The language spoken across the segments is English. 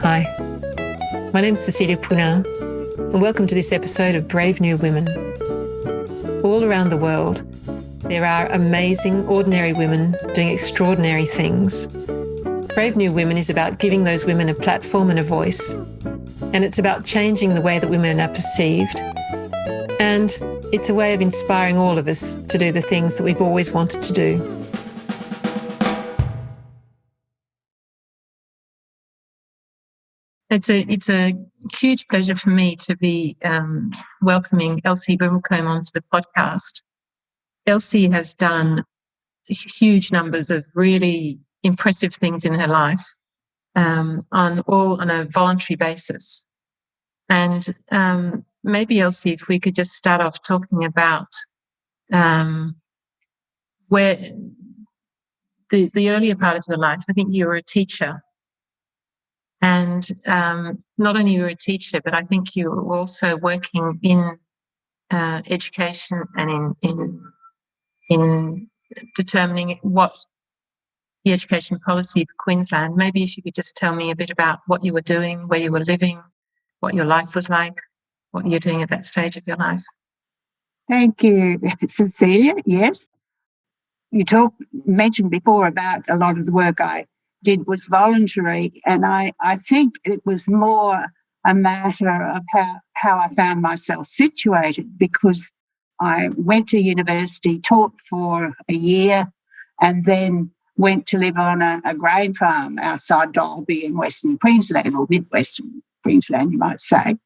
Hi, my name is Cecilia Poullain, and welcome to this episode of Brave New Women. All around the world, there are amazing, ordinary women doing extraordinary things. Brave New Women is about giving those women a platform and a voice, and it's about changing the way that women are perceived. And it's a way of inspiring all of us to do the things that we've always wanted to do. It's a huge pleasure for me to be welcoming Elsie Brimblecombe onto the podcast. Elsie has done huge numbers of really impressive things in her life, on a voluntary basis. And maybe, Elsie, if we could just start off talking about where the earlier part of your life. I think you were a teacher. And not only were you a teacher, but I think you were also working in education and in determining what the education policy for Queensland. Maybe if you could just tell me a bit about what you were doing, where you were living, what your life was like, what you're doing at that stage of your life. Thank you, Cecilia. Yes, you mentioned before about a lot of the work I did was voluntary, and I think it was more a matter of how I found myself situated, because I went to university, taught for a year, and then went to live on a grain farm outside Dalby in Western Queensland, or mid-Western Queensland, you might say.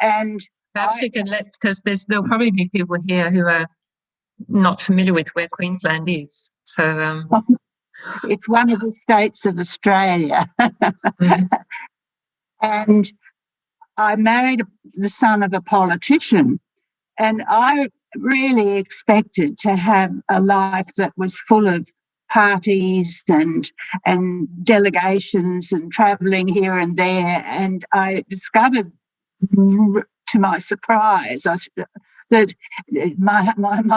And perhaps you can because there'll probably be people here who are not familiar with where Queensland is. So it's one of the states of Australia. Mm-hmm. And I married the son of a politician, and I really expected to have a life that was full of parties and delegations and travelling here and there. And I discovered, to my surprise, that my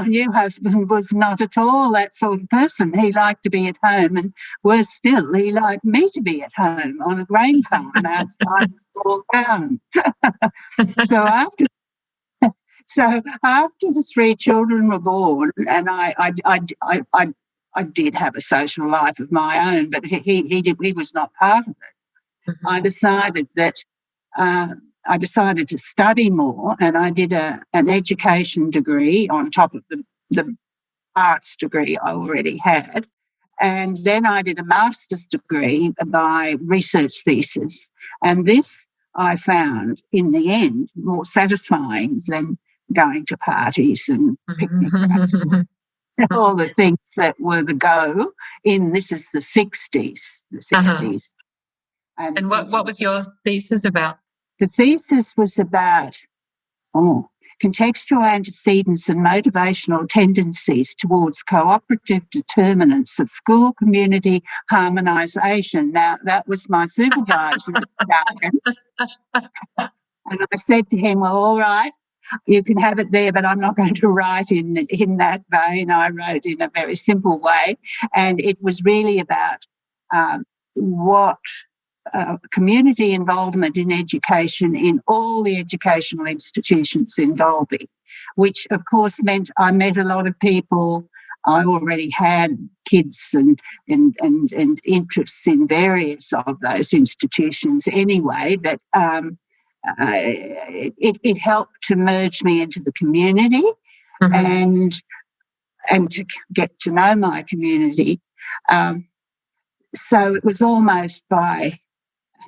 new husband was not at all that sort of person. He liked to be at home, and worse still, he liked me to be at home on a grain farm outside a small town. So after the three children were born, and I did have a social life of my own, but he was not part of it. Mm-hmm. I decided to study more, and I did an education degree on top of the arts degree I already had. And then I did a master's degree by research thesis. And this I found, in the end, more satisfying than going to parties and picnic parties. All the things that were the go in, this is the 60s. Uh-huh. And what was your thesis about? The thesis was about contextual antecedents and motivational tendencies towards cooperative determinants of school community harmonisation. Now, that was my supervisor's jargon. And I said to him, well, all right, you can have it there, but I'm not going to write in that vein. I wrote in a very simple way. And it was really about what community involvement in education in all the educational institutions in Dalby, which, of course, meant I met a lot of people. I already had kids and interests in various of those institutions anyway, but it helped to merge me into the community. Mm-hmm. and to get to know my community. So it was almost by,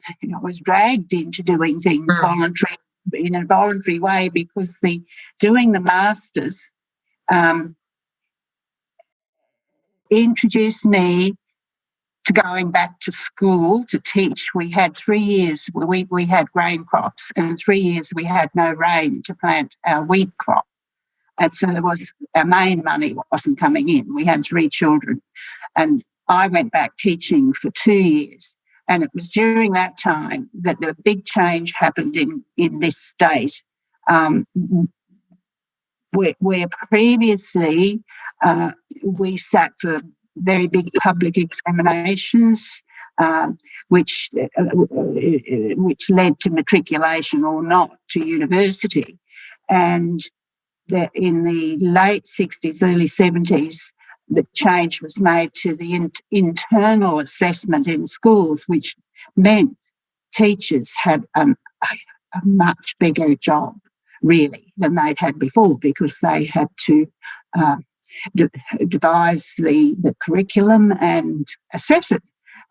I was dragged into doing things in a voluntary way, because doing the masters introduced me to going back to school to teach. We had 3 years where we had grain crops, and 3 years we had no rain to plant our wheat crop. And so our main money wasn't coming in. We had 3 children. And I went back teaching for 2 years. And it was during that time that the big change happened in this state, where previously we sat for very big public examinations. which led to matriculation or not to university. And that in the late 60s, early 70s, the change was made to the internal assessment in schools, which meant teachers had a much bigger job, really, than they'd had before, because they had to devise the curriculum and assess it,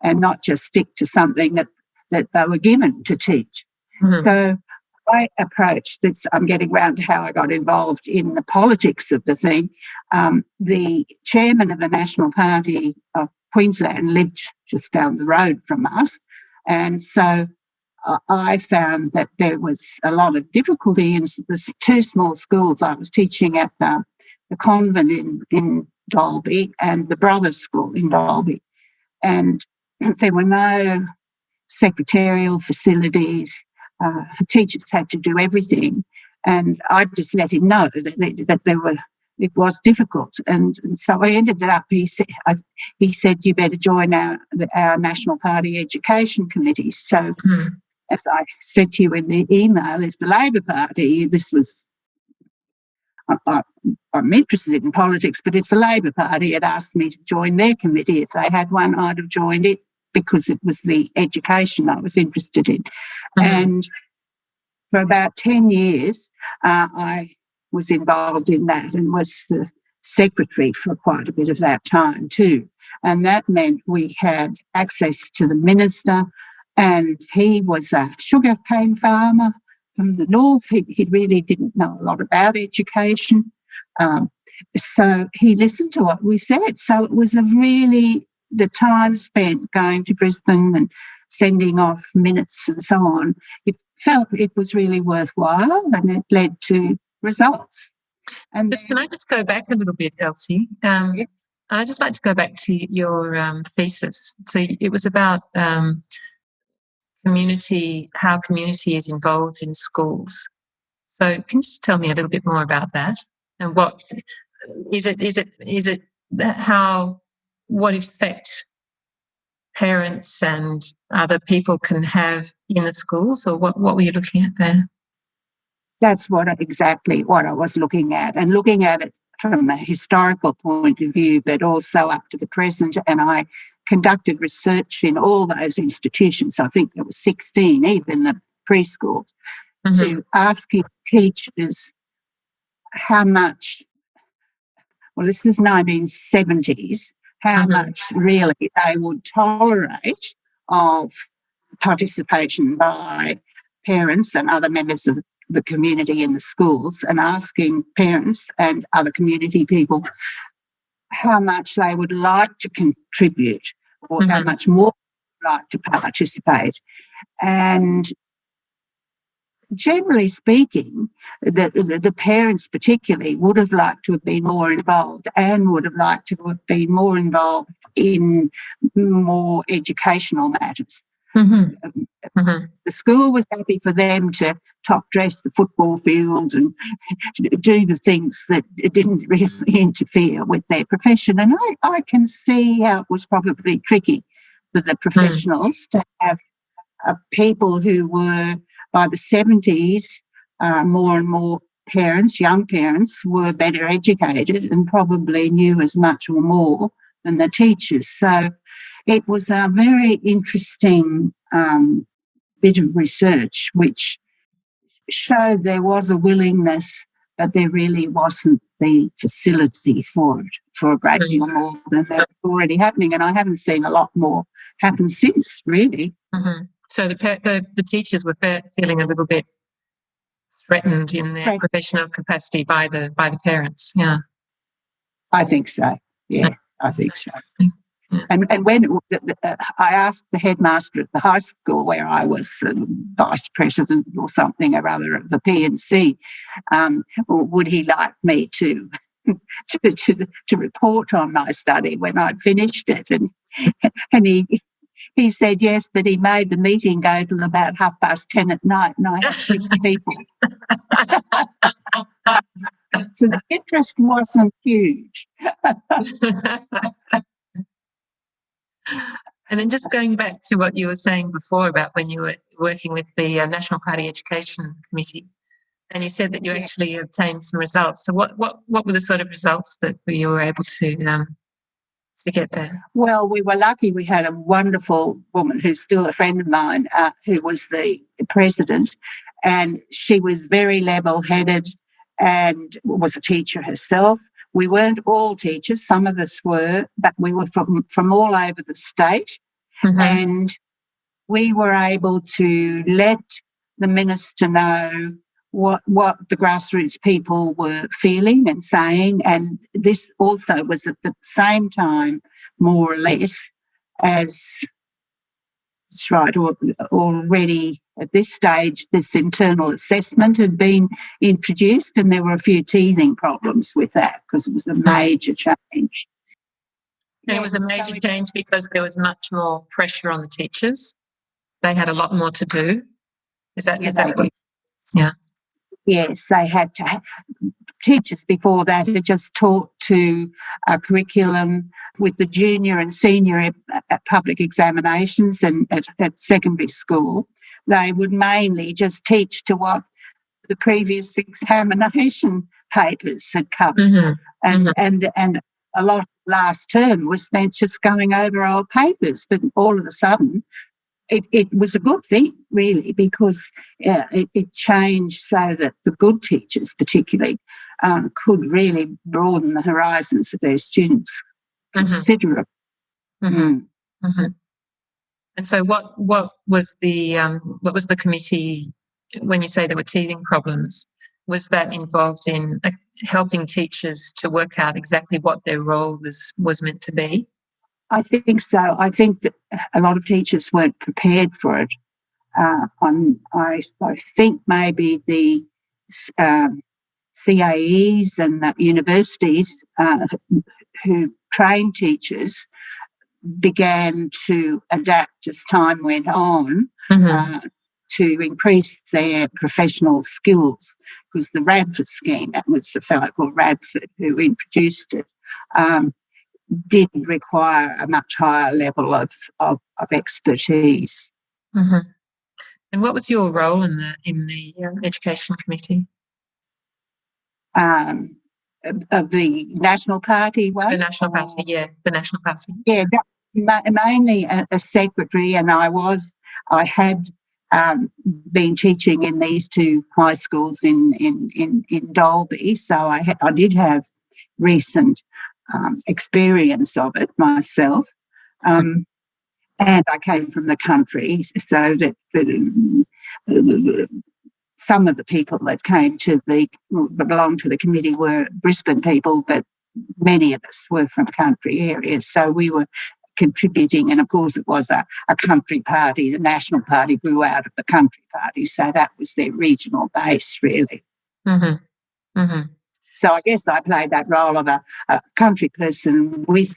and not just stick to something that they were given to teach. Mm-hmm. So I approached this. I'm getting round to how I got involved in the politics of the thing. The chairman of the National Party of Queensland lived just down the road from us, and so I found that there was a lot of difficulty in the two small schools. I was teaching at the convent in Dalby and the Brothers School in Dalby, and there were no secretarial facilities. Teachers had to do everything, and I just let him know that it was difficult. And so I ended up. He said, "You better join our National Party Education Committee." So, as I said to you in the email, if the Labor Party, this was. I'm interested in politics, but if the Labor Party had asked me to join their committee, if they had one, I'd have joined it, because it was the education I was interested in. Mm-hmm. And for about 10 years, I was involved in that and was the secretary for quite a bit of that time too. And that meant we had access to the minister, and he was a sugarcane farmer from the north. He really didn't know a lot about education. So he listened to what we said. So it was the time spent going to Brisbane and sending off minutes and so on, it felt it was really worthwhile, and it led to results. And can I just go back a little bit, Elsie? Yeah. I'd just like to go back to your thesis. So it was about how community is involved in schools. So can you just tell me a little bit more about that? And what what effect parents and other people can have in the schools, or what were you looking at there? That's exactly what I was looking at, and looking at it from a historical point of view, but also up to the present. And I conducted research in all those institutions. I think there was 16, even the preschools, to asking teachers how much, well, this was 1970s, how much really they would tolerate of participation by parents and other members of the community in the schools, and asking parents and other community people how much they would like to contribute, or how much more they would like to participate. And generally speaking, the parents particularly would have liked to have been more involved, and would have liked to have been more involved in more educational matters. The school was happy for them to top dress the football field and do the things that didn't really interfere with their profession. And I can see how it was probably tricky for the professionals to have people who were, by the 70s, more and more parents, young parents, were better educated and probably knew as much or more than the teachers. So it was a very interesting bit of research which showed there was a willingness, but there really wasn't the facility for it, for a great deal more than that was already happening. And I haven't seen a lot more happen since, really. So the teachers were feeling a little bit threatened in their professional capacity by the parents. Yeah, I think so. Yeah, I think so. And when I asked the headmaster at the high school, where I was vice president or something or other of the P&C, would he like me to report on my study when I'd finished it? And he said yes, but he made the meeting go till about 10:30 at night, and I had 6 people. So the interest wasn't huge. And then just going back to what you were saying before about when you were working with the National Party Education Committee, and you said that you actually obtained some results. So what were the sort of results that you were able to get there? Well, we were lucky. We had a wonderful woman who's still a friend of mine, who was the president, and she was very level-headed and was a teacher herself. We weren't all teachers, some of us were, but we were from all over the state. Mm-hmm. And we were able to let the minister know what the grassroots people were feeling and saying. And this also was at the same time, more or less, as it's right, already at this stage, this internal assessment had been introduced, and there were a few teething problems with that because it was a major change. And it was a major change because there was much more pressure on the teachers. They had a lot more to do. Is that what? Yeah. Yes, they had to. Teachers before that had just taught to a curriculum with the junior and senior public examinations and at secondary school. They would mainly just teach to what the previous examination papers had covered. Mm-hmm. And a lot of last term was spent just going over old papers, but all of a sudden it was a good thing, really, because it changed so that the good teachers particularly could really broaden the horizons of their students considerably. Mm-hmm. Mm-hmm. And so what was the committee, when you say there were teething problems, was that involved in helping teachers to work out exactly what their role was meant to be? I think so. I think that a lot of teachers weren't prepared for it. I think maybe the CAEs and the universities who train teachers began to adapt as time went on to increase their professional skills, because the Radford scheme, that was a fellow called Radford who introduced it, did require a much higher level of expertise. Mm-hmm. And what was your role in the education committee? Of the National Party one? The National Party, the National Party. Yeah, mainly a secretary, and I had been teaching in these two high schools in Dalby, so I did have recent experience of it myself. And I came from the country, so that some of the people that belonged to the committee were Brisbane people, but many of us were from country areas. So we were contributing, and of course it was a country party. The National Party grew out of the country party, so that was their regional base, really. Mm-hmm. Mm-hmm. So I guess I played that role of a country person with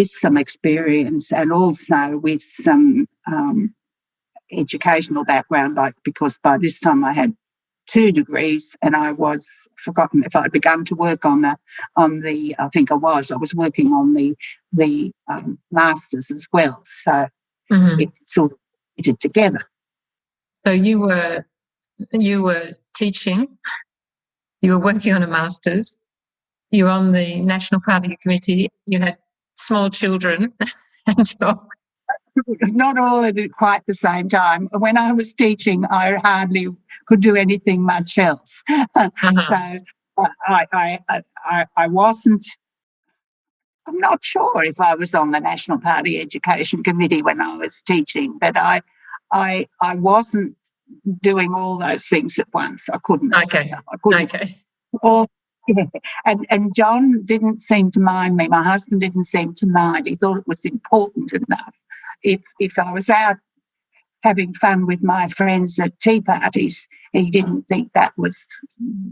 some experience and also with some educational background, because by this time I had 2 degrees, and I was forgotten if I'd begun to work on the I think I was working on the masters as well. So it sort of fitted together. So you were teaching, you were working on a master's, you were on the National Party Committee, you had small children, and not all at quite the same time. When I was teaching, I hardly could do anything much else. So I wasn't. I'm not sure if I was on the National Party Education Committee when I was teaching, but I wasn't doing all those things at once. I couldn't. Okay. Or, yeah. And John didn't seem to mind me. My husband didn't seem to mind. He thought it was important enough. If I was out having fun with my friends at tea parties, he didn't think that was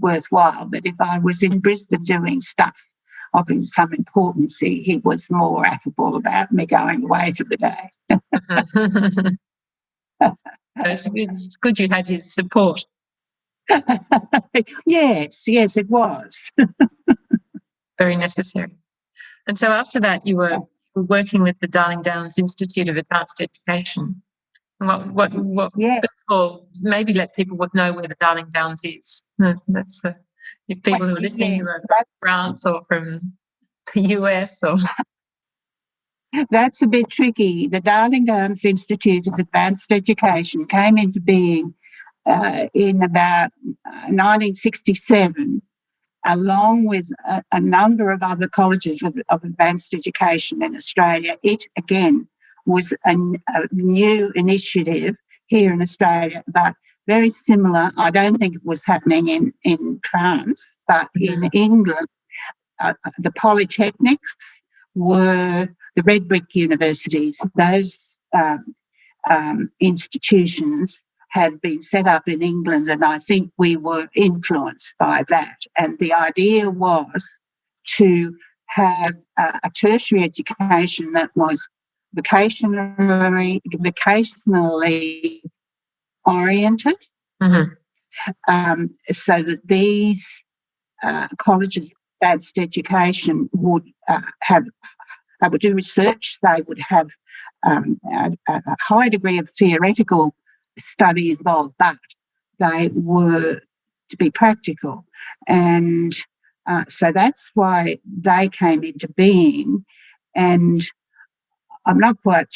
worthwhile. But if I was in Brisbane doing stuff of some importance, he was more affable about me going away for the day. It's good you had his support. Yes, it was. Very necessary. And so after that, you were were working with the Darling Downs Institute of Advanced Education. What Yeah. first of all, maybe let people know where the Darling Downs is. That's if people who are listening who are from France or from the US or... That's a bit tricky. The Darling Downs Institute of Advanced Education came into being in about 1967, along with a number of other colleges of advanced education in Australia. It, again, was a new initiative here in Australia, but very similar. I don't think it was happening in France, but in England, the polytechnics were the red brick universities. Those institutions had been set up in England, and I think we were influenced by that. And the idea was to have a tertiary education that was vocationally oriented, so that these colleges of advanced education would they would do research, they would have a high degree of theoretical study involved, but they were to be practical. And so that's why they came into being. And I'm not quite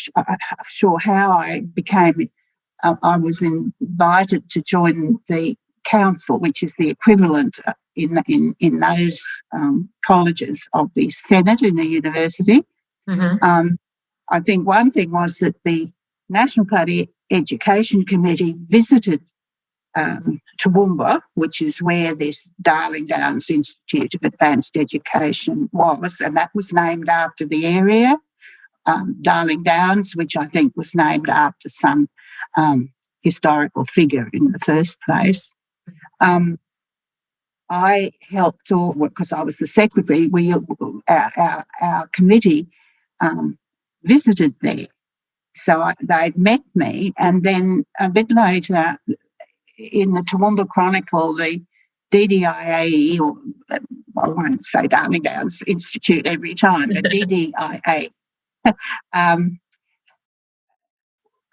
sure how I became, I was invited to join the council, which is the equivalent in those colleges of the Senate in a university. I think one thing was that the National Party Education Committee visited Toowoomba, which is where this Darling Downs Institute of Advanced Education was, and that was named after the area, Darling Downs, which I think was named after some historical figure in the first place. I helped, because I was the secretary, our committee visited there. So they'd met me, and then a bit later in the Toowoomba Chronicle, the DDIA, or I won't say Darling Downs Institute every time, the DDIA,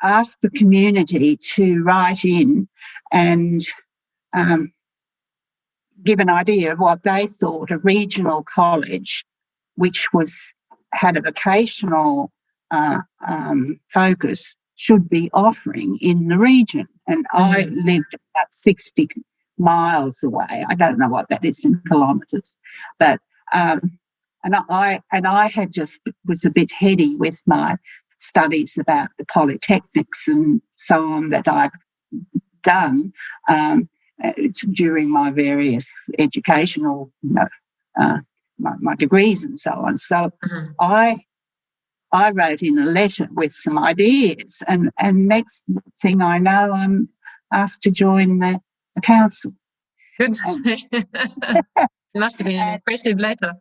asked the community to write in and give an idea of what they thought a regional college, which had a vocational focus, should be offering in the region. And I lived about 60 miles away. I don't know what that is in kilometres, but and I had just was a bit heady with my studies about the polytechnics and so on that I've done during my various educational, my degrees and so on. So I wrote in a letter with some ideas, and next thing I know, I'm asked to join the council. Goodness. It must have been an impressive letter.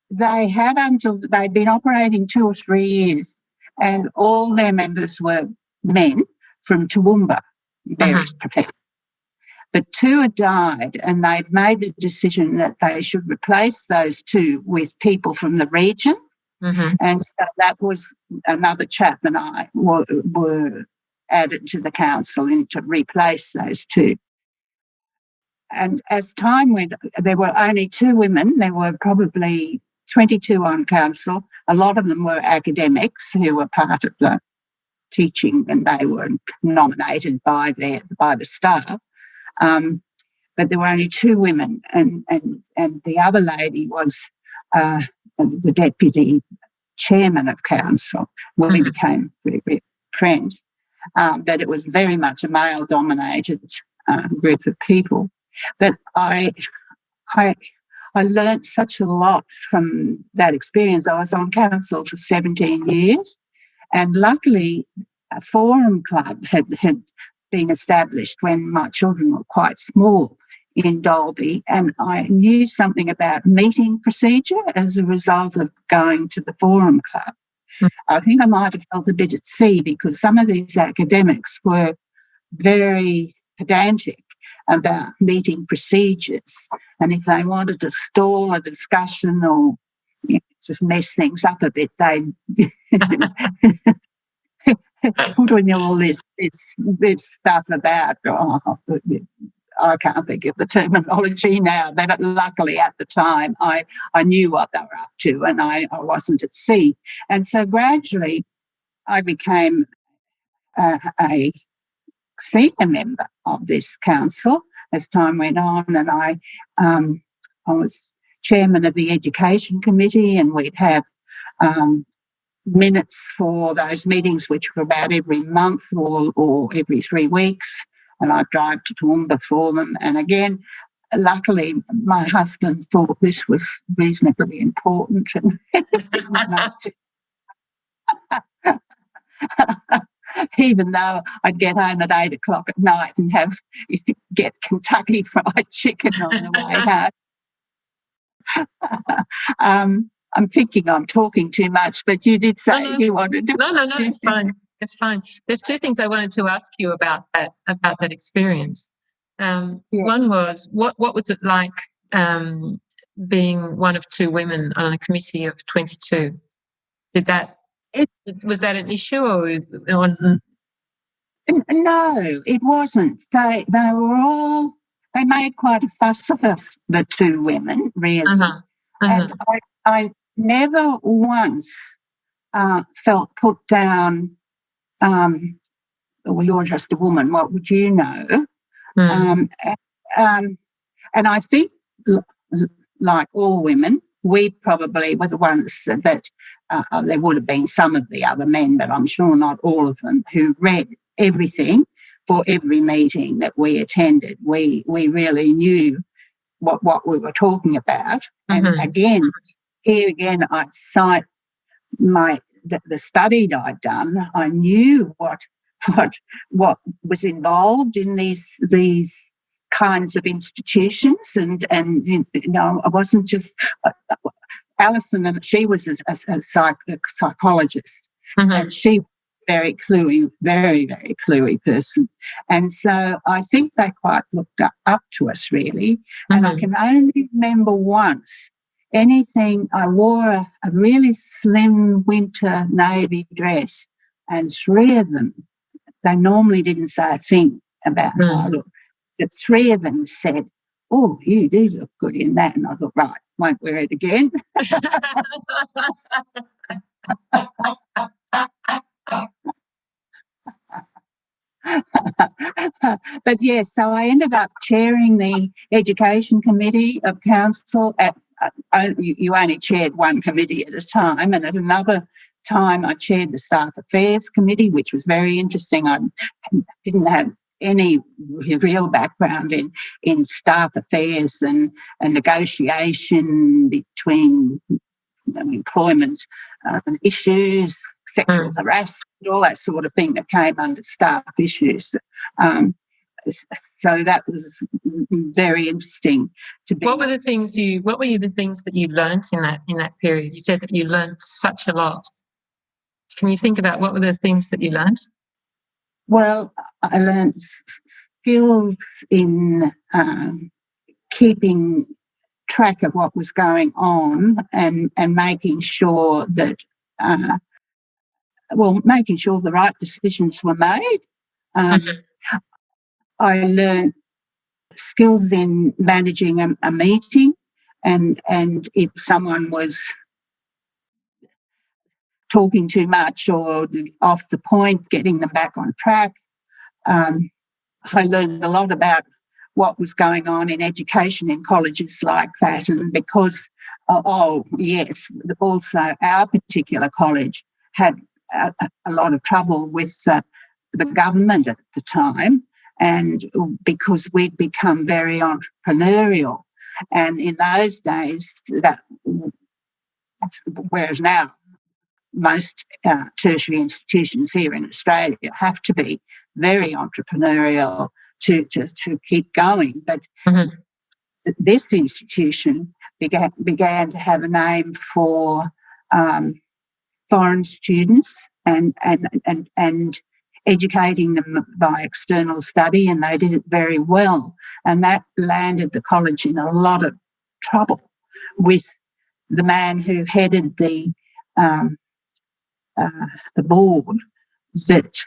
They'd been operating 2 or 3 years, and all their members were men from Toowoomba, various professions. But 2 had died, and they'd made the decision that they should replace those 2 with people from the region. And so that was another chap and I were added to the council to replace those 2. And as time went, there were only 2 women. There were probably 22 on council. A lot of them were academics who were part of the teaching, and they were nominated by the staff. But there were only 2 women, and the other lady was the deputy chairman of council. We became very, very friends, but it was very much a male-dominated group of people. But I learnt such a lot from that experience. I was on council for 17 years, and luckily a forum club had been established when my children were quite small in Dalby, and I knew something about meeting procedure as a result of going to the forum club. I think I might have felt a bit at sea because some of these academics were very pedantic about meeting procedures. And if they wanted to stall a discussion or just mess things up a bit, they'd put in all this stuff about, I can't think of the terminology now, but luckily at the time I knew what they were up to and I wasn't at sea. And so gradually I became a senior member of this council as time went on, and I was chairman of the education committee, and we'd have minutes for those meetings, which were about every month or every 3 weeks, and I'd drive to Toowoomba for them. And again, luckily, my husband thought this was reasonably important and even though I'd get home at 8 o'clock at night and get Kentucky Fried Chicken on the way home. I'm thinking I'm talking too much, but you did say you wanted to. No, it's fine. It's fine. There's 2 things I wanted to ask you about that experience. One was, what was it like being one of 2 women on a committee of 22? Was that an issue or No, it wasn't. They made quite a fuss of us, the 2 women, really. And I never once felt put down, well, you're just a woman, what would you know? And I think, like all women, we probably were the ones that there would have been some of the other men, but I'm sure not all of them, who read everything for every meeting that we attended. We really knew what we were talking about. And here again, I'd cite the study that I'd done. I knew what was involved in these kinds of institutions, and I wasn't just Alison, and she was a psychologist, and she was very cluey, very, very cluey person. And so I think they quite looked up to us, really. And I can only remember once I wore a really slim winter navy dress, and 3 of them, they normally didn't say a thing about how I looked. The 3 of them said, "Oh, you do look good in that." And I thought, right, won't wear it again. But yes, so I ended up chairing the education committee of council. You only chaired 1 committee at a time, and at another time I chaired the staff affairs committee, which was very interesting. I didn't have any real background in staff affairs and negotiation between employment issues, sexual harassment, all that sort of thing that came under staff issues. So that was very interesting to be. What were the things that you learnt in that period? You said that you learnt such a lot. Can you think about what were the things that you learnt? Well, I learned skills in keeping track of what was going on and making sure that making sure the right decisions were made. I learned skills in managing a meeting, and if someone was talking too much or off the point, getting them back on track. I learned a lot about what was going on in education in colleges like that, and because also our particular college had a lot of trouble with the government at the time, and because we'd become very entrepreneurial, and in those days whereas now most tertiary institutions here in Australia have to be very entrepreneurial to keep going. But this institution began to have a name for foreign students, and educating them by external study, and they did it very well. And that landed the college in a lot of trouble with the man who headed um, the board, that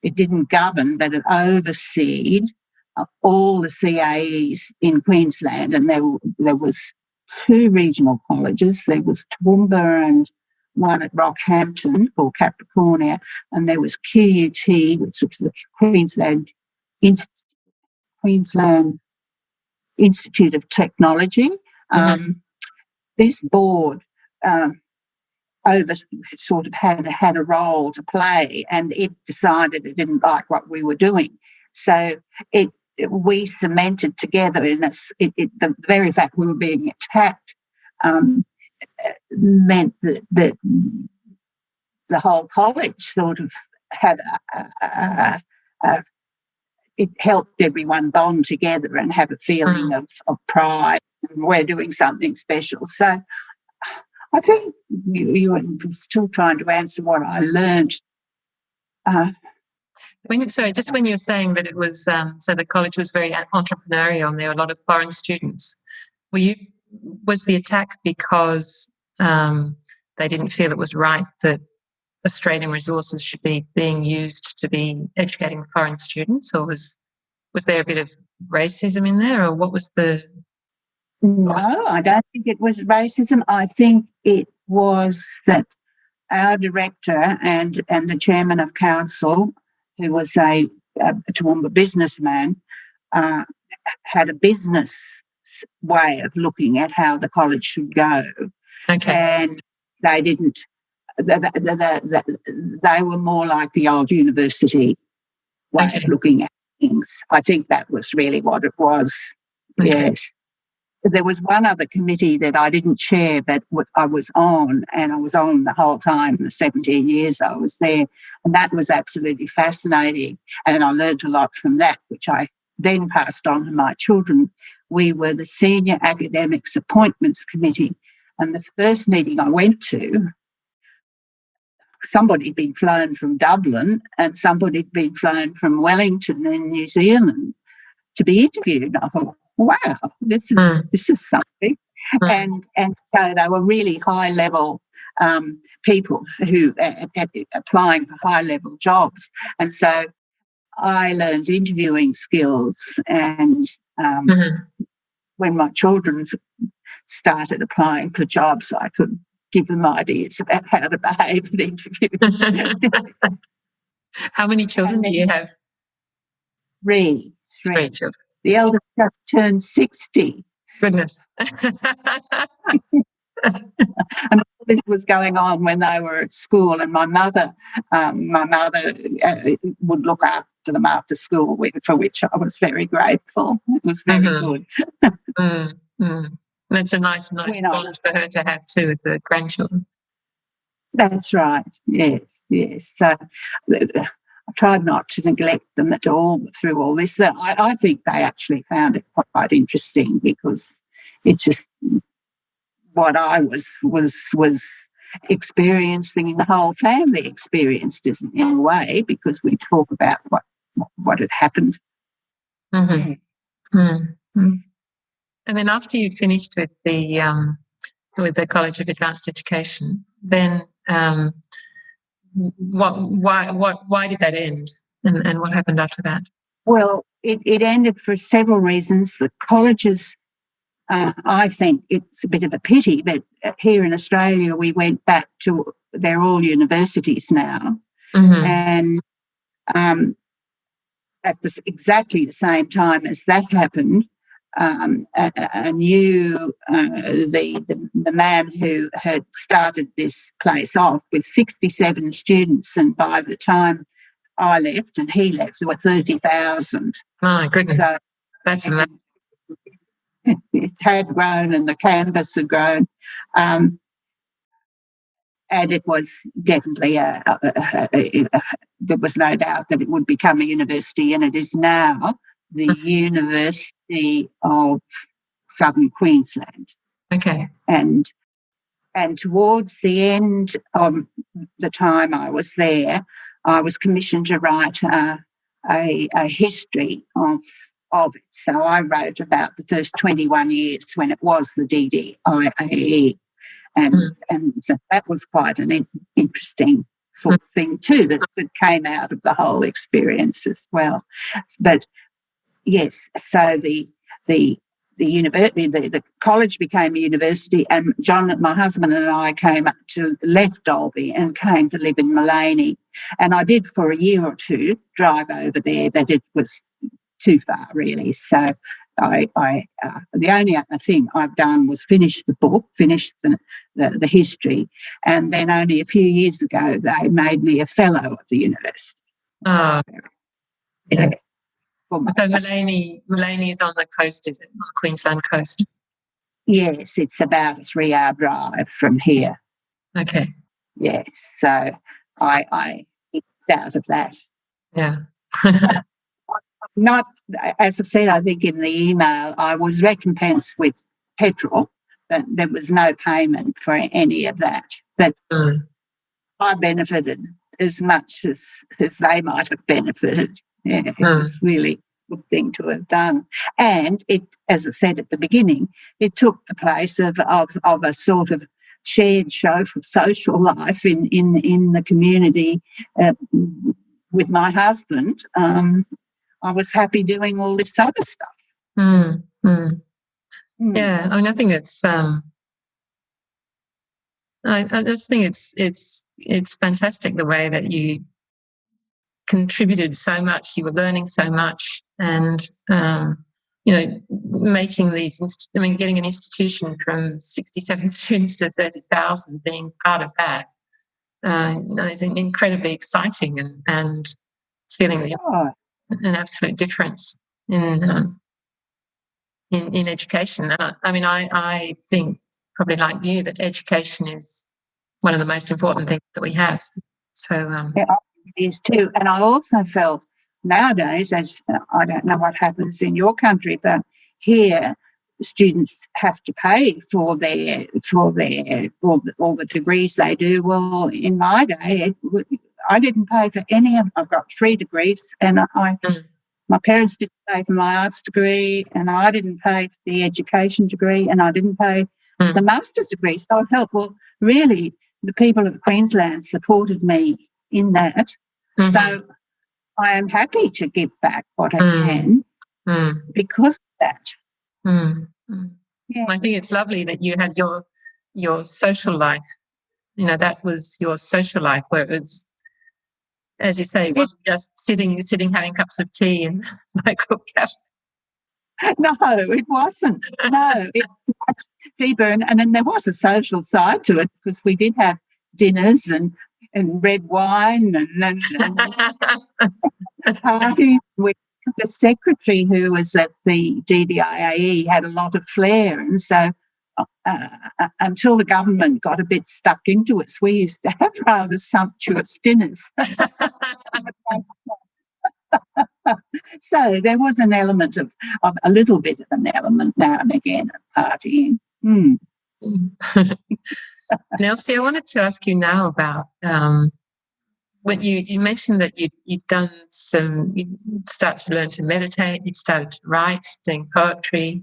it didn't govern, but it overseed all the CAEs in Queensland. And there was 2 regional colleges. There was Toowoomba and one at Rockhampton called Capricornia, and there was QUT, which was the Queensland Institute of Technology. This board over sort of had a role to play, and it decided it didn't like what we were doing. So we cemented together in the very fact we were being attacked meant that the whole college sort of had it helped everyone bond together and have a feeling of pride. We're doing something special. So I think you were still trying to answer what I learned. When you were saying that it was, so the college was very entrepreneurial and there were a lot of foreign students, was the attack because they didn't feel it was right that Australian resources should be being used to be educating foreign students, or was there a bit of racism in there, or what was the... No, I don't think it was racism. I think it was that our director and the chairman of council, who was a Toowoomba businessman, had a business way of looking at how the college should go. Okay. And they didn't... They were more like the old university way of looking at things. I think that was really what it was. Okay. Yes. There was one other committee that I didn't chair, but I was on, and I was on the whole time, the 17 years I was there, and that was absolutely fascinating. And I learned a lot from that, which I then passed on to my children. We were the Senior Academics Appointments Committee, and the first meeting I went to, somebody had been flown from Dublin and somebody had been flown from Wellington in New Zealand to be interviewed. I thought, wow, this is something. And so they were really high level people who applying for high level jobs. And so I learned interviewing skills, and when my children started applying for jobs, I could give them ideas about how to behave at interviews. How many children do you have? Three children. The eldest just turned 60. Goodness. And all this was going on when they were at school, and my mother would look after them after school, for which I was very grateful. It was very good. That's a nice bond for her to have too with the grandchildren. That's right. Yes. So I tried not to neglect them at all through all this. I think they actually found it quite interesting, because it's just what I was experiencing, the whole family experienced in a way, because we talk about what had happened. And then after you finished with the College of Advanced Education, then why did that end, and what happened after that? Well, it ended for several reasons. The colleges, I think it's a bit of a pity that here in Australia we went back to, they're all universities now, and at exactly the same time as that happened, the man who had started this place off with 67 students, and by the time I left and he left, there were 30,000. My goodness, so that's amazing. It had grown, and the campus had grown, and it was definitely there was no doubt that it would become a university, and it is now the University of Southern Queensland. Okay. And towards the end of the time I was there, I was commissioned to write a history of it. So I wrote about the first 21 years when it was the DDIAE. And so that was quite an interesting sort of thing too that came out of the whole experience as well. But yes, so the university, the college became a university, and John, my husband, and I left Dalby and came to live in Mullaney. And I did for a year or two drive over there, but it was too far really. So the only other thing I've done was finish the book, finish the history, and then only a few years ago they made me a fellow of the university. Oh, yeah. So Mullaney is on the coast, is it? On the Queensland coast? Yes, it's about a 3-hour drive from here. Okay. Yes, so I eased out of that. Yeah. Not, as I said, I think in the email, I was recompensed with petrol, but there was no payment for any of that. But I benefited as much as they might have benefited. Yeah, it was really a good thing to have done. And it, as I said at the beginning, it took the place of a sort of shared show for social life in the community with my husband. I was happy doing all this other stuff. Yeah, I mean, I think it's. I just think it's fantastic the way that you contributed so much. You were learning so much, and making these. Getting an institution from 67 students to 30,000, being part of that, is incredibly exciting and feeling an absolute difference in education. And I think, probably like you, that education is one of the most important things that we have. So it is too. And I also felt nowadays, as I don't know what happens in your country, but here students have to pay for all the degrees they do. Well, in my day, I didn't pay for any of them. I've got 3 degrees, and my parents didn't pay for my arts degree, and I didn't pay for the education degree, and I didn't pay for the master's degree. So I felt, well, really, the people of Queensland supported me in that. So I am happy to give back what I can because of that. Yeah. I think it's lovely that you had your social life. That was your social life, where it was, as you say, it wasn't just sitting having cups of tea in local cafe. No, it wasn't. No, it was much deeper. And then there was a social side to it, because we did have dinners and red wine and parties. The secretary who was at the DDIAE had a lot of flair, and so until the government got a bit stuck into it, we used to have rather sumptuous dinners. So there was an element of a little bit of an element now and again of partying. Elsie, I wanted to ask you now about when you mentioned that you'd done you start to learn to meditate, you'd started to write, doing poetry.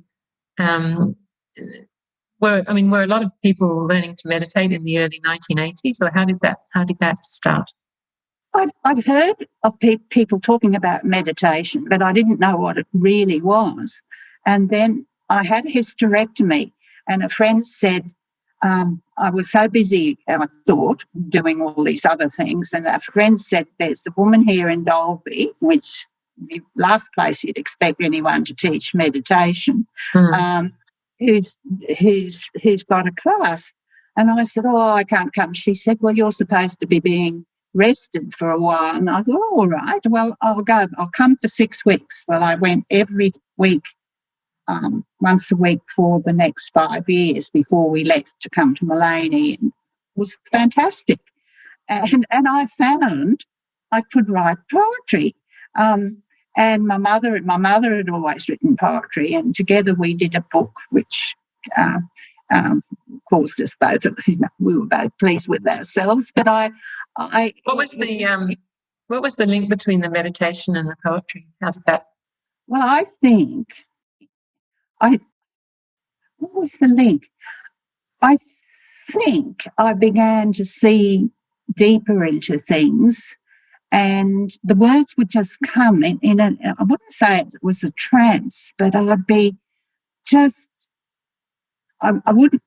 Were a lot of people learning to meditate in the early 1980s, or how did that start? I'd heard of people talking about meditation, but I didn't know what it really was. And then I had a hysterectomy, and a friend said, I was so busy, I thought, doing all these other things, and a friend said, there's a woman here in Dalby, which the last place you'd expect anyone to teach meditation, who's got a class. And I said, oh, I can't come. She said, well, you're supposed to be being rested for a while. And I thought, oh, all right, well, I'll go. I'll come for 6 weeks. Well, I went every week, once a week for the next 5 years before we left to come to Mullaney. And it was fantastic. And I found I could write poetry. And my mother had always written poetry, and together we did a book which caused us both, we were both pleased with ourselves. But what was the What was the link between the meditation and the poetry? How did that? Well, I think what was the link? I think I began to see deeper into things, and the words would just come in I wouldn't say it was a trance, but I'd be just, I wouldn't,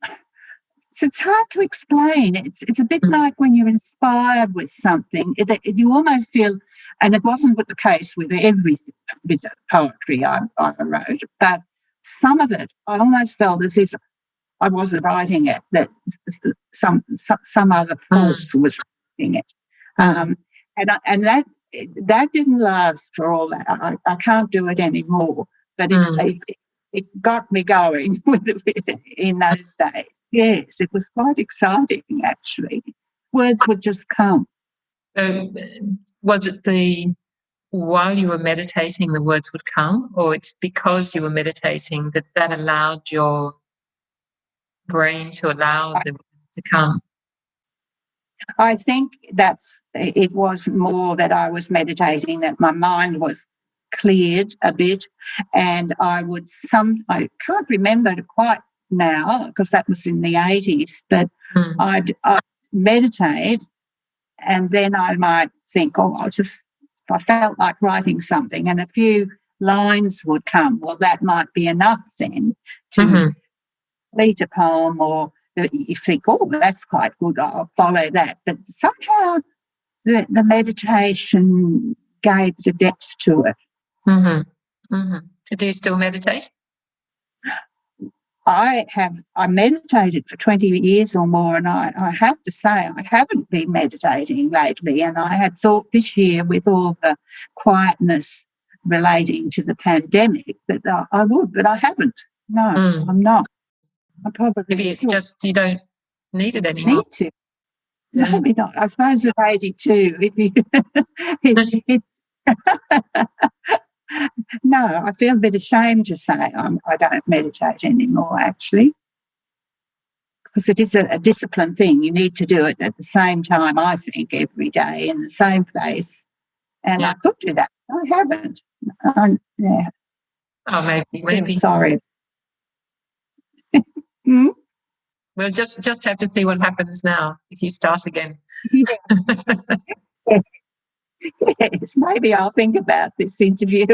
it's hard to explain. It's a bit like when you're inspired with something, you almost feel, and it wasn't the case with every bit of poetry I wrote, but some of it, I almost felt as if I wasn't writing it, that some other force was writing it. And that didn't last for all that. I can't do it anymore, but it got me going in those days. Yes, it was quite exciting, actually. Words would just come. So was it while you were meditating, the words would come, or it's because you were meditating that allowed your brain to allow the words to come? I think it was more that I was meditating, that my mind was cleared a bit, and I can't remember it quite now because that was in the 80s, but I'd meditate, and then I might think, I felt like writing something, and a few lines would come. Well, that might be enough then to complete a poem, or you think, oh, that's quite good, I'll follow that. But somehow the meditation gave the depth to it. Do you still meditate? I meditated for 20 years or more, and I have to say I haven't been meditating lately, and I had thought this year, with all the quietness relating to the pandemic, that I would, but I haven't. No, I'm not. I probably maybe it's just you don't need it anymore. Need to. Yeah. Maybe not. I suppose at 82, if you, no, I feel a bit ashamed to say I don't meditate anymore, actually, because it is a discipline thing. You need to do it at the same time, I think, every day in the same place. And I could do that. I haven't. Yeah. Oh, maybe. Sorry. We'll just have to see what happens now if you start again. Yes, maybe I'll think about this interview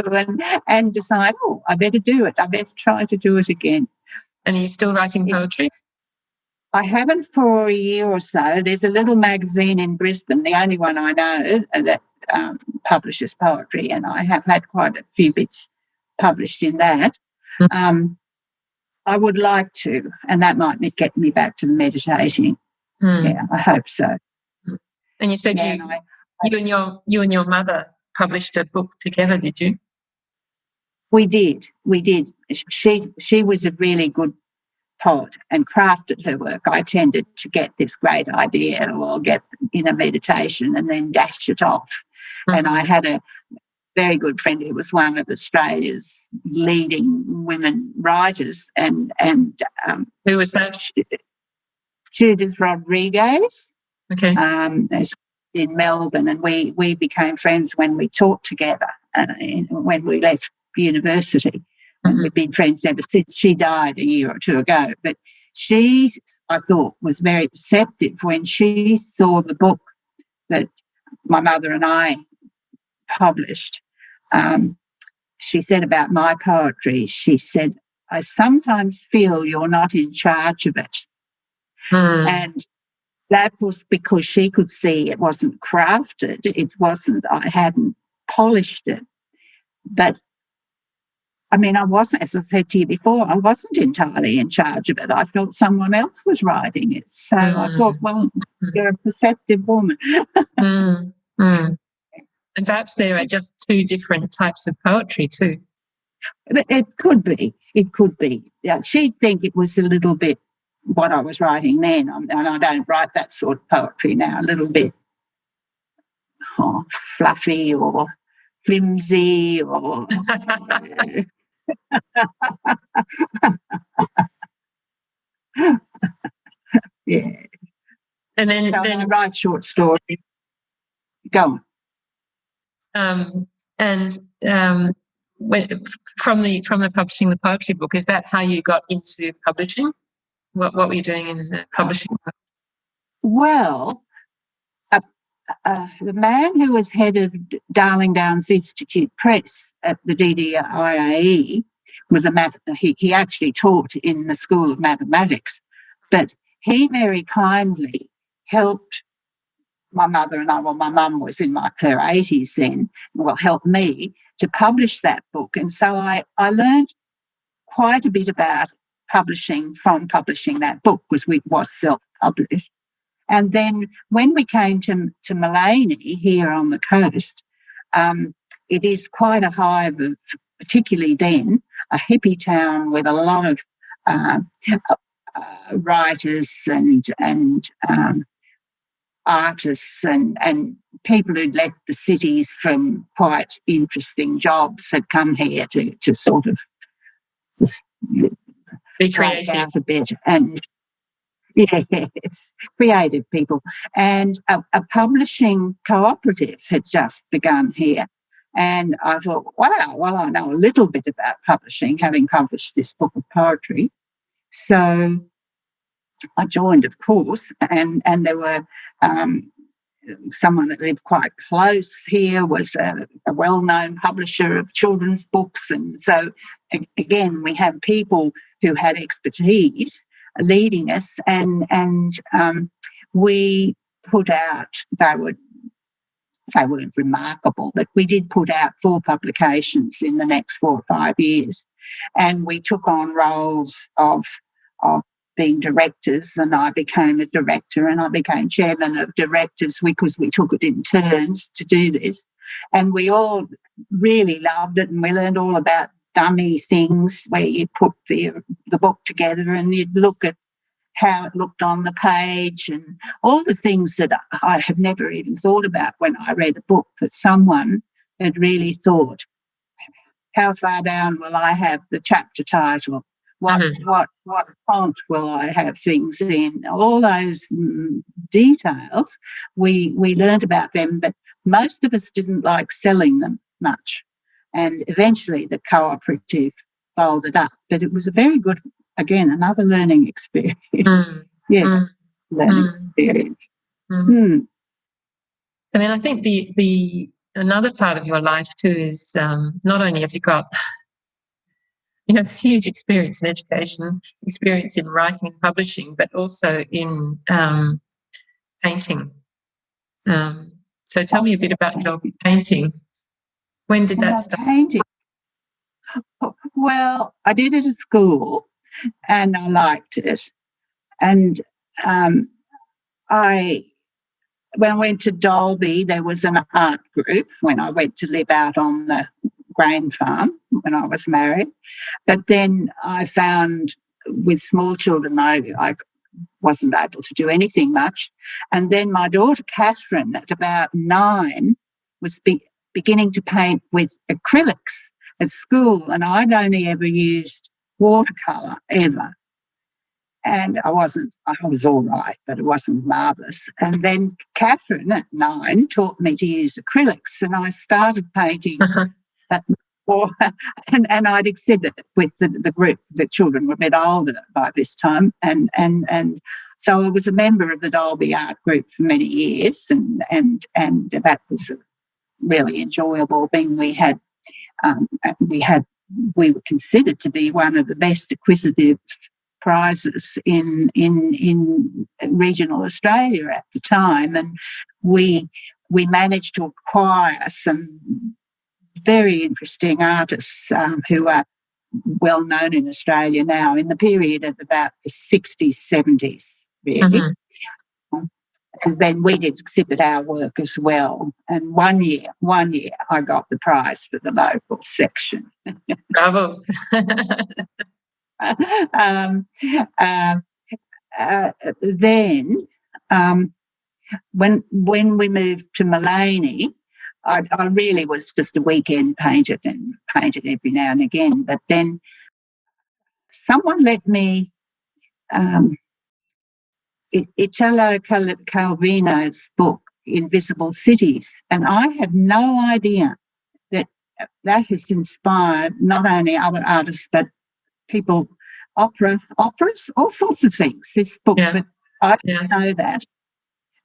and decide, oh, I better do it. I better try to do it again. And are you still writing poetry? I haven't for a year or so. There's a little magazine in Brisbane, the only one I know, that publishes poetry, and I have had quite a few bits published in that. I would like to, and that might get me back to the meditating. Yeah, I hope so. And you said you and your mother published a book together, did you? We did. She was a really good poet and crafted her work. I tended to get this great idea or get in a meditation and then dash it off. And I had a very good friend who was one of Australia's leading women writers, and who was that? Judith Rodriguez. Okay. In Melbourne, and we became friends when we taught together when we left university, and we've been friends ever since. She died a year or two ago, but she, I thought, was very perceptive when she saw the book that my mother and I published. She said about my poetry, she said, I sometimes feel you're not in charge of it. And that was because she could see it wasn't crafted. I hadn't polished it. But, I mean, I wasn't, as I said to you before, I wasn't entirely in charge of it. I felt someone else was writing it. So I thought, well, you're a perceptive woman. And perhaps there are just two different types of poetry too. It could be. It could be. Yeah, she'd think it was a little bit what I was writing then, and I don't write that sort of poetry now, a little bit fluffy or flimsy or... Yeah. And then I write short stories. Go on. And from the publishing the poetry book, is that how you got into publishing? What were you doing in the publishing? Well, the man who was head of Darling Downs Institute Press at the DDIAE was he actually taught in the School of Mathematics, but he very kindly helped my mother and I, well, my mum was in her 80s then, helped me to publish that book. And so I learned quite a bit about publishing from publishing that book, because it was self-published. And then when we came to Mullaney here on the coast, it is quite a hive of, particularly then, a hippie town with a lot of writers and artists and people who'd left the cities from quite interesting jobs had come here to sort of be creative out a bit. And yes, creative people. And a publishing cooperative had just begun here. And I thought, wow, well, I know a little bit about publishing, having published this book of poetry. So I joined, of course, and there were someone that lived quite close here was a well-known publisher of children's books. And so, again, we had people who had expertise leading us, and we put out, they weren't remarkable, but we did put out 4 publications in the next 4 or 5 years. And we took on roles of being directors, and I became a director and I became chairman of directors because we took it in turns to do this. And we all really loved it, and we learned all about dummy things where you put the book together and you'd look at how it looked on the page and all the things that I had never even thought about when I read a book, that someone had really thought, how far down will I have the chapter title? What font will I have things in? All those details, we learned about them, but most of us didn't like selling them much. And eventually the cooperative folded up. But it was a very good, again, another learning experience. Learning experience. And then I think the another part of your life too is not only have you got huge experience in education, experience in writing and publishing, but also in painting. So tell me a bit about your painting. When did that start? Painting. Well, I did it at school and I liked it. And when I went to Dalby, there was an art group when I went to live out on the grain farm when I was married. But then I found with small children, I wasn't able to do anything much. And then my daughter, Catherine, at about 9, was beginning to paint with acrylics at school. And I'd only ever used watercolour, ever. And I was all right, but it wasn't marvellous. And then Catherine at 9 taught me to use acrylics, and I started painting. And I'd exhibit with the group. The children were a bit older by this time, and so I was a member of the Dalby Art Group for many years, and that was a really enjoyable thing. We were considered to be one of the best acquisitive prizes in regional Australia at the time, and we managed to acquire some very interesting artists who are well known in Australia now in the period of about the 60s, 70s, really. And then we did exhibit our work as well. And one year I got the prize for the local section. Bravo. Then when we moved to Mullaney, I really was just a weekend painter and painted every now and again. But then someone let me, Italo Calvino's book, invisible cities. And I had no idea that has inspired not only other artists, but people, operas, all sorts of things, this book. Yeah. But I didn't know that.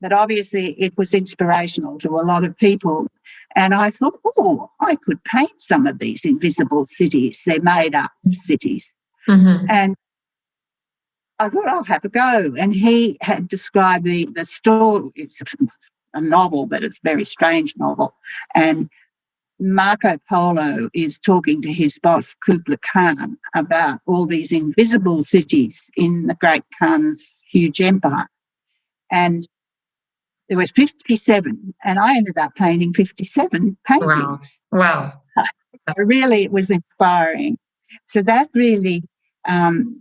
But obviously it was inspirational to a lot of people. And I thought, oh, I could paint some of these invisible cities. They're made up cities. Mm-hmm. And I thought, I'll have a go. And he had described the story. It's a novel, but it's a very strange novel. And Marco Polo is talking to his boss, Kubla Khan, about all these invisible cities in the Great Khan's huge empire. And there were 57, and I ended up painting 57 paintings. Wow. Really, it was inspiring. So that really, and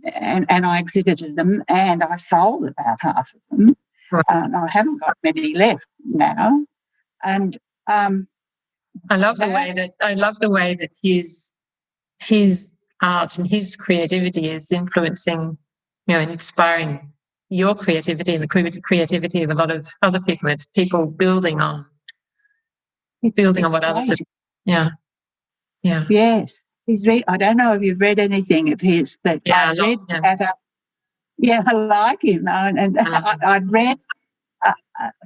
I exhibited them, and I sold about half of them. Right. I haven't got many left now. And I love the way that his art and his creativity is influencing, and inspiring your creativity and the creativity of a lot of other people. It's people building on what others have. Yeah. Yes. I don't know if you've read anything of his, but I read I like him. And I'd read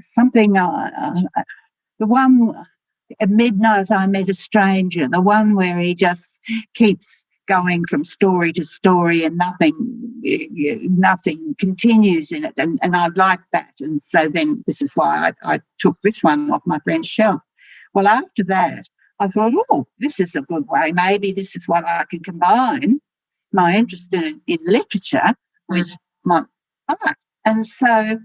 something, the one, at midnight I met a stranger, the one where he just keeps going from story to story and nothing continues in it. And I like that. And so then this is why I took this one off my friend's shelf. Well, after that, I thought, oh, this is a good way. Maybe this is what I can combine my interest in literature with my art. And so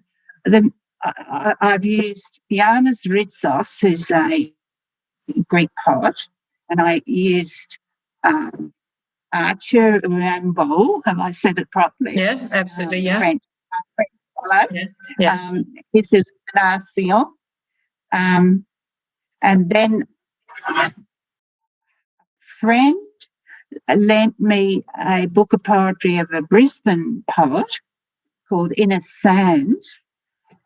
then I've used Yanis Ritsos, who's a Greek poet, and I used Archer Rambo. Have I said it properly? Yeah, absolutely. Yeah. French fellow. Yeah. It's a Nation. And then a friend lent me a book of poetry of a Brisbane poet called Innes Sands.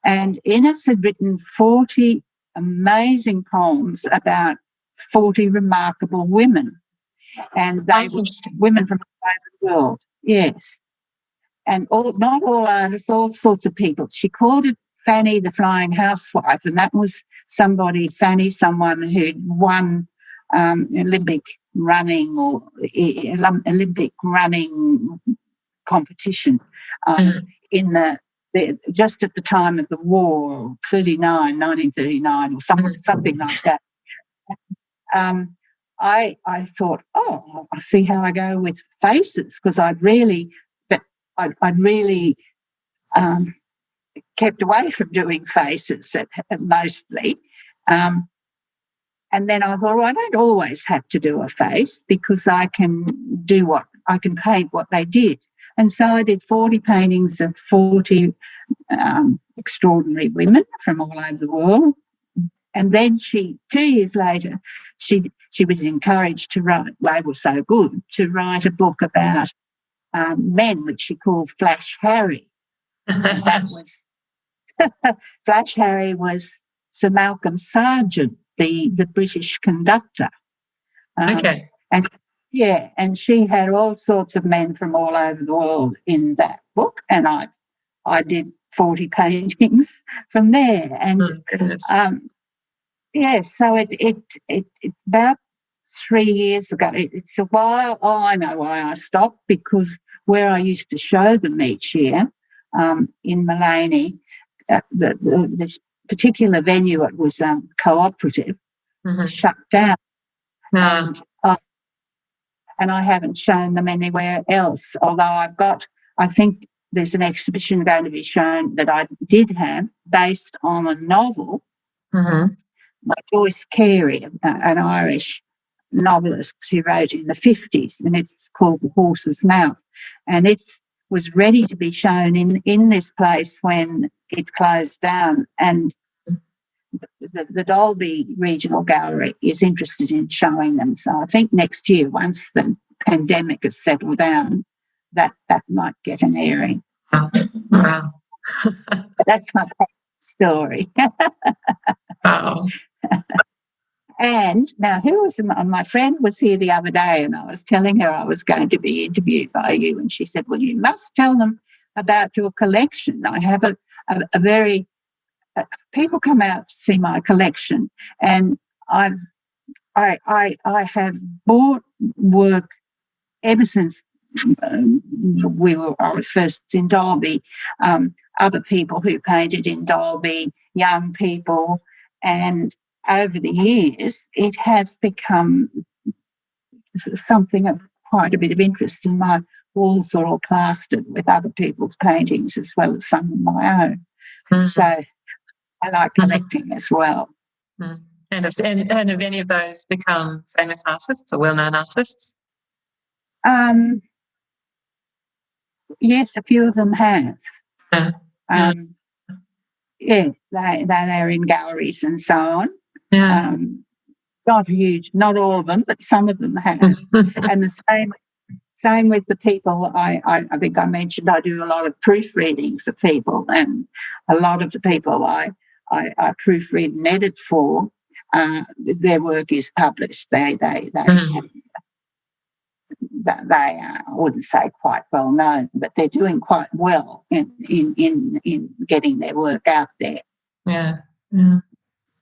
And Innes had written 40 amazing poems about 40 remarkable women. And they were women from all over the world. Yes. And not all artists, all sorts of people. She called it Fanny the Flying Housewife, and that was someone who'd won Olympic running competition in the just at the time of the war, 1939 or something like that. I thought, oh, I see how I go with faces, because I'd really kept away from doing faces mostly. And then I thought, well, I don't always have to do a face, because I can paint what they did. And so I did 40 paintings of 40 extraordinary women from all over the world. And then 2 years later, she was encouraged to write, they were so good, to write a book about men, which she called Flash Harry. And that was Flash Harry was Sir Malcolm Sargent, the British conductor. Okay. And she had all sorts of men from all over the world in that book, and I did 40 paintings from there. And so it's about 3 years ago. It's a while. Oh, I know why I stopped, because where I used to show them each year in Mullaney, this particular venue, it was cooperative, shut down. And I haven't shown them anywhere else, although I think there's an exhibition going to be shown that I did have based on a novel by Joyce Carey, an Irish novelist who wrote in the 50s, and it's called The Horse's Mouth. And it was ready to be shown in this place when it closed down. And the Dalby Regional Gallery is interested in showing them. So I think next year, once the pandemic has settled down, that might get an airing. Wow. That's my story. Oh. And now, my friend was here the other day, and I was telling her I was going to be interviewed by you, and she said, "Well, you must tell them about your collection. I have a very people come out to see my collection, and I have bought work ever since I was first in Dalby. Other people who painted in Dalby, young people, and over the years, it has become something of quite a bit of interest, and my walls are all plastered with other people's paintings as well as some of my own. Mm-hmm. So I like collecting as well. Mm-hmm. And have any of those become famous artists or well-known artists? Yes, a few of them have. Yeah, they're in galleries and so on. Yeah. Not huge, not all of them, but some of them have. And the same with the people. I think I mentioned I do a lot of proofreading for people, and a lot of the people I proofread and edit for, their work is published. They I wouldn't say quite well known, but they're doing quite well in getting their work out there. Yeah. Yeah.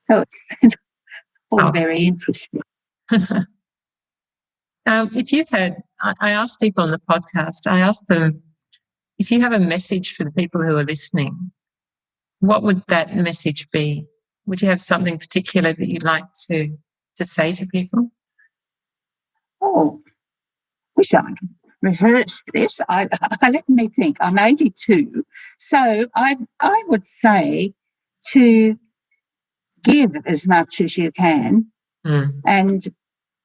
So it's all very interesting. If you've had, I ask people on the podcast, I ask them, if you have a message for the people who are listening, what would that message be? Would you have something particular that you'd like to say to people? Oh, wish I could rehearse this. Let me think. I'm 82. So I would say to give as much as you can. And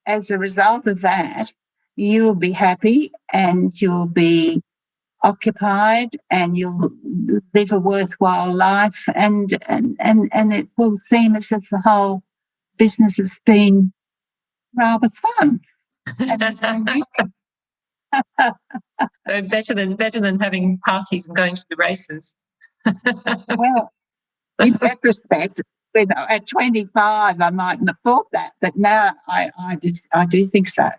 as a result of that, you'll be happy and you'll be occupied and you'll live a worthwhile life, and it will seem as if the whole business has been rather fun. Better than having parties and going to the races. Well, in retrospect, at 25, I mightn't have thought that, but now I do think so.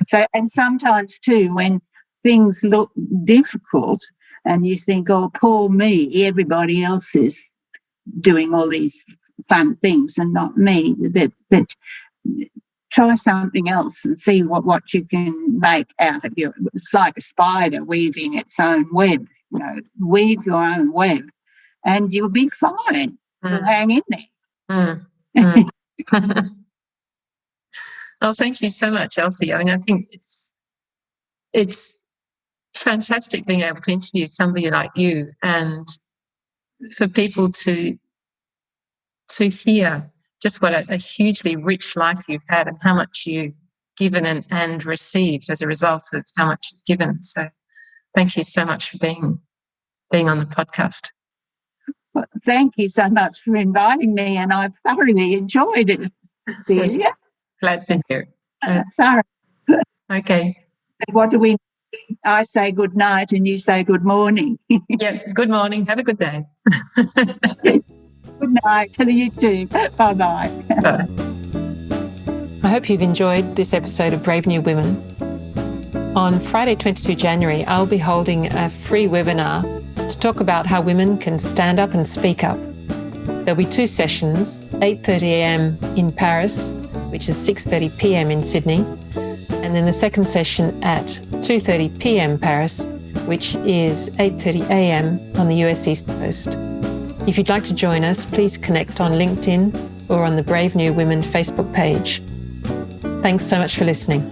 So, and sometimes too, when things look difficult, and you think, "Oh, poor me! Everybody else is doing all these fun things, and not me." That try something else and see what you can make out of your. It's like a spider weaving its own web. Weave your own web, and you'll be fine. You'll hang in there. Well, thank you so much, Elsie. I mean, I think it's fantastic being able to interview somebody like you, and for people to hear just what a hugely rich life you've had and how much you've given and received as a result of how much you've given. So thank you so much for being on the podcast. Well, thank you so much for inviting me, and I've thoroughly enjoyed it, Cecilia. Glad to hear it. Sorry. Okay. What do we? I say good night and you say good morning. Yeah, good morning. Have a good day. Good night to you too. Bye-bye. Bye. I hope you've enjoyed this episode of Brave New Women. On Friday, 22 January, I'll be holding a free webinar to talk about how women can stand up and speak up. There'll be 2 sessions, 8:30 a.m. in Paris, which is 6:30 p.m. in Sydney, and then the second session at 2:30 p.m. Paris, which is 8:30 a.m. on the US East Coast. If you'd like to join us, please connect on LinkedIn or on the Brave New Women Facebook page. Thanks so much for listening.